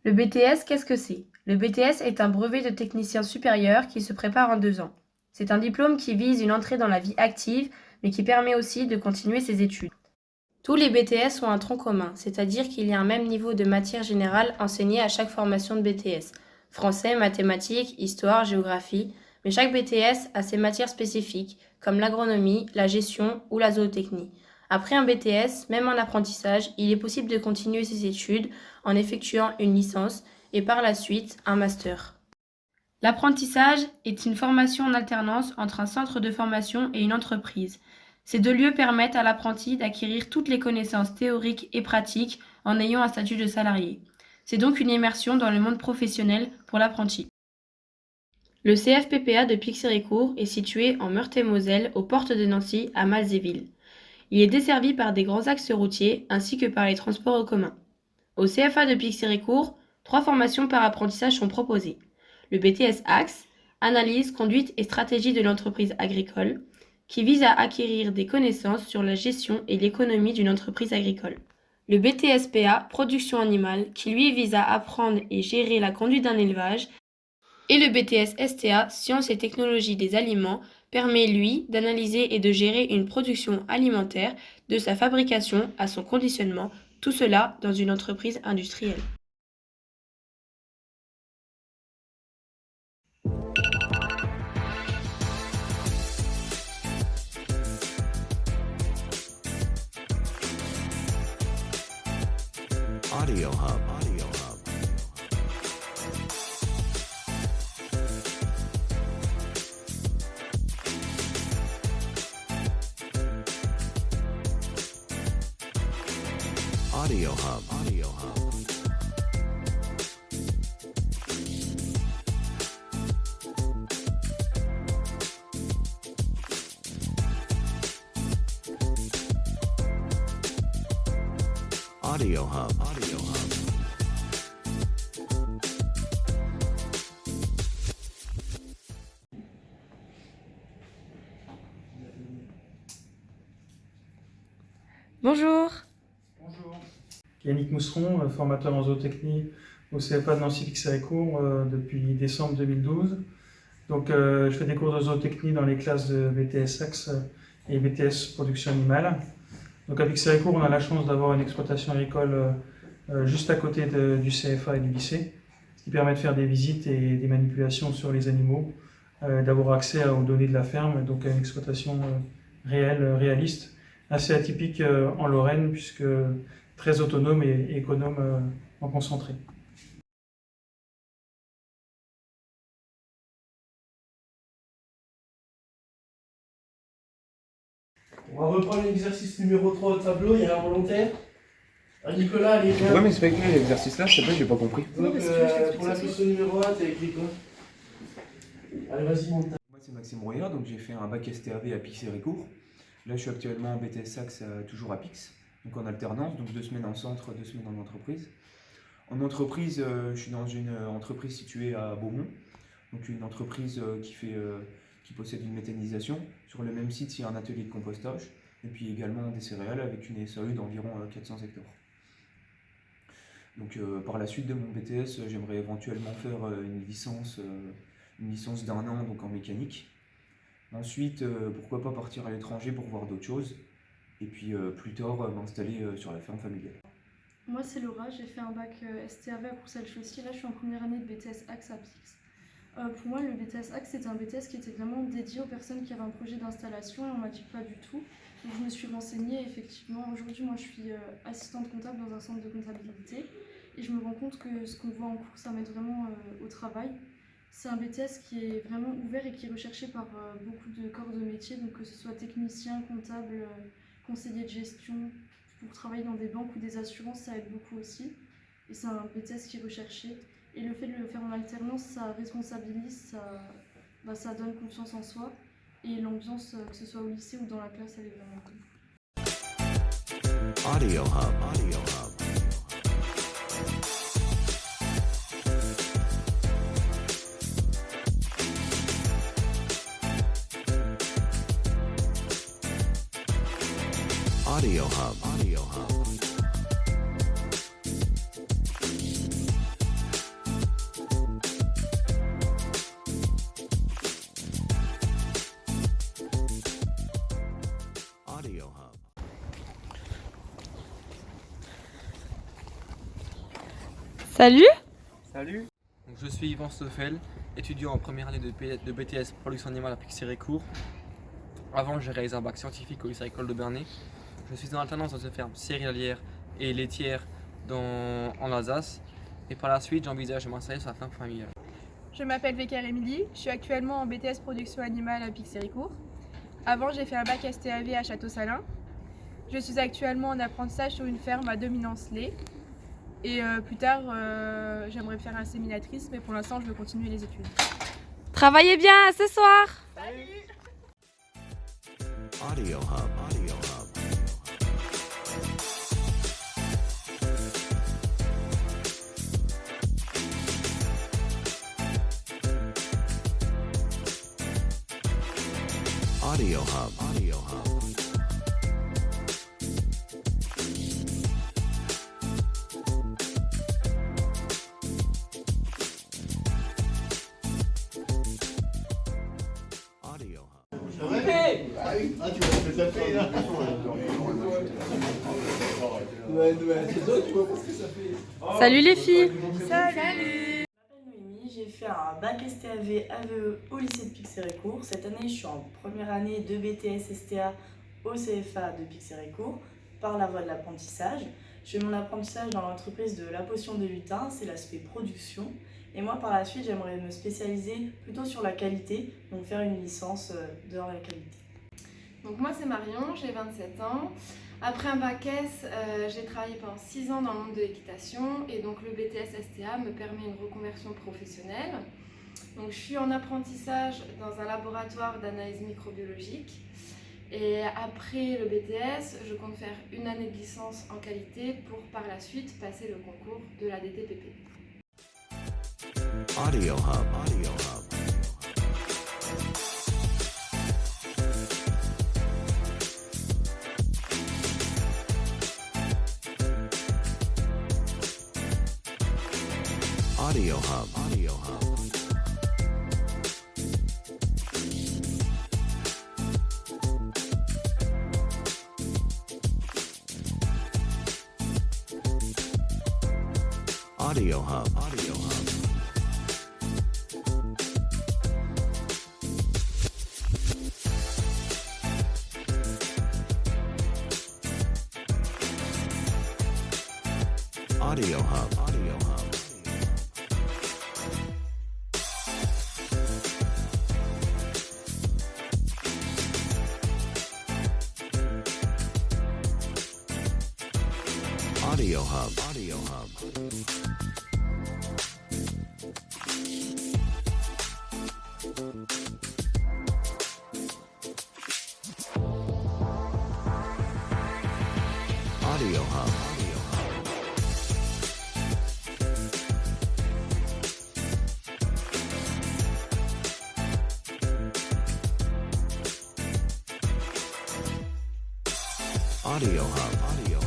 Le BTS, qu'est-ce que c'est? Le BTS est un brevet de technicien supérieur qui se prépare en 2 ans. C'est un diplôme qui vise une entrée dans la vie active, mais qui permet aussi de continuer ses études. Tous les BTS ont un tronc commun, c'est-à-dire qu'il y a un même niveau de matière générale enseignée à chaque formation de BTS. Français, mathématiques, histoire, géographie, mais chaque BTS a ses matières spécifiques, comme l'agronomie, la gestion ou la zootechnie. Après un BTS, même en apprentissage, il est possible de continuer ses études en effectuant une licence et par la suite un master. L'apprentissage est une formation en alternance entre un centre de formation et une entreprise. Ces 2 lieux permettent à l'apprenti d'acquérir toutes les connaissances théoriques et pratiques en ayant un statut de salarié. C'est donc une immersion dans le monde professionnel pour l'apprenti. Le CFPPA de Pixérécourt est situé en Meurthe-et-Moselle, aux portes de Nancy, à Malzéville. Il est desservi par des grands axes routiers ainsi que par les transports en commun. Au CFA de Pixérécourt, 3 formations par apprentissage sont proposées. Le BTS Axe, analyse, conduite et stratégie de l'entreprise agricole, qui vise à acquérir des connaissances sur la gestion et l'économie d'une entreprise agricole. Le BTS PA, production animale, qui lui vise à apprendre et gérer la conduite d'un élevage. Et le BTS STA, sciences et technologies des aliments, permet lui d'analyser et de gérer une production alimentaire, de sa fabrication à son conditionnement, tout cela dans une entreprise industrielle. Audio Hub. Audio Hub. Audio Hub. Audio Hub. Audio Hub. Audio Hub. Bonjour. Bonjour. Yannick Mousseron, formateur en zootechnie au CFA de Nancy-Pixérécourt depuis décembre 2012. Donc, je fais des cours de zootechnie dans les classes de BTS Axe et BTS Production Animale. Donc, à Pixérécourt, on a la chance d'avoir une exploitation agricole juste à côté du CFA et du lycée, ce qui permet de faire des visites et des manipulations sur les animaux, d'avoir accès aux données de la ferme, donc à une exploitation réelle, réaliste, assez atypique en Lorraine, puisque très autonome et économe en concentré. On va reprendre l'exercice numéro 3 au tableau, il y a un volontaire. Nicolas, allez, viens. Ouais, mais c'est pas écrit l'exercice là, je sais pas, j'ai pas compris. Donc, pour la question numéro 1, t'as écrit quoi? Allez, vas-y, monte. Moi, c'est Maxime Royard, donc j'ai fait un bac STAV à Pixérécourt. Là, je suis actuellement en BTS Axe, toujours à Pix, donc en alternance, donc 2 semaines en centre, 2 semaines en entreprise. En entreprise, je suis dans une entreprise située à Beaumont, donc une entreprise qui possède une méthanisation. Sur le même site, il y a un atelier de compostage, et puis également des céréales avec une SAE d'environ 400 hectares. Donc par la suite de mon BTS, j'aimerais éventuellement faire une licence d'1 an donc en mécanique. Ensuite, pourquoi pas partir à l'étranger pour voir d'autres choses. Et puis plus tard, m'installer sur la ferme familiale. Moi c'est Laura, j'ai fait un bac STAV à Courcelles-Chaussy, là je suis en première année de BTS Axe à Pix. Pour moi le BTS Axe c'était un BTS qui était vraiment dédié aux personnes qui avaient un projet d'installation et on m'a dit pas du tout. Donc je me suis renseignée et effectivement aujourd'hui moi je suis assistante comptable dans un centre de comptabilité et je me rends compte que ce qu'on voit en cours ça m'aide vraiment au travail. C'est un BTS qui est vraiment ouvert et qui est recherché par beaucoup de corps de métier, donc que ce soit technicien, comptable, conseiller de gestion, pour travailler dans des banques ou des assurances, ça aide beaucoup aussi. Et c'est un BTS qui est recherché. Et le fait de le faire en alternance, ça responsabilise, ça donne confiance en soi. Et l'ambiance, que ce soit au lycée ou dans la classe, elle est vraiment cool. Audio Hub. Audio Hub. Audio Hub. Audio Hub. Salut! Salut, donc, je suis Yvan Stoffel, étudiant en première année de BTS Production Animale à Pixérécourt. Avant, j'ai réalisé un bac scientifique au lycée agricole de Bernay. Je suis en alternance dans une ferme céréalière et laitière en Alsace. Et par la suite, j'envisage de m'installer sur la ferme familiale. Je m'appelle Vécar Émilie, je suis actuellement en BTS Production Animale à Pixérécourt. Avant, j'ai fait un bac STAV à Château-Salin. Je suis actuellement en apprentissage sur une ferme à dominance lait. Et plus tard, j'aimerais faire inséminatrice, mais pour l'instant, je veux continuer les études. Travaillez bien, à ce soir! Audio Hub. Audio Hub. Audio Hub. Audio Hub. Audio Hub. Salut les filles! Salut! Je m'appelle Noémie, j'ai fait un bac STAV AVE au lycée de Pixérécourt. Cette année, je suis en première année de BTS STA au CFA de Pixérécourt par la voie de l'apprentissage. Je fais mon apprentissage dans l'entreprise de la potion de lutin, c'est l'aspect production. Et moi, par la suite, j'aimerais me spécialiser plutôt sur la qualité, donc faire une licence dans la qualité. Donc moi c'est Marion, j'ai 27 ans. Après un bac S, j'ai travaillé pendant 6 ans dans le monde de l'équitation et donc le BTS STA me permet une reconversion professionnelle. Donc je suis en apprentissage dans un laboratoire d'analyse microbiologique et après le BTS, je compte faire une année de licence en qualité pour par la suite passer le concours de la DTPP. Audio Hub. Audio Hub. Audio Hub. Audio Hub. Audio Hub. Audio Hub. Audio Hub. Audio Hub. Audio Hub. Audio Hub. Audio Hub. Audio Hub. Audio Hub. Audio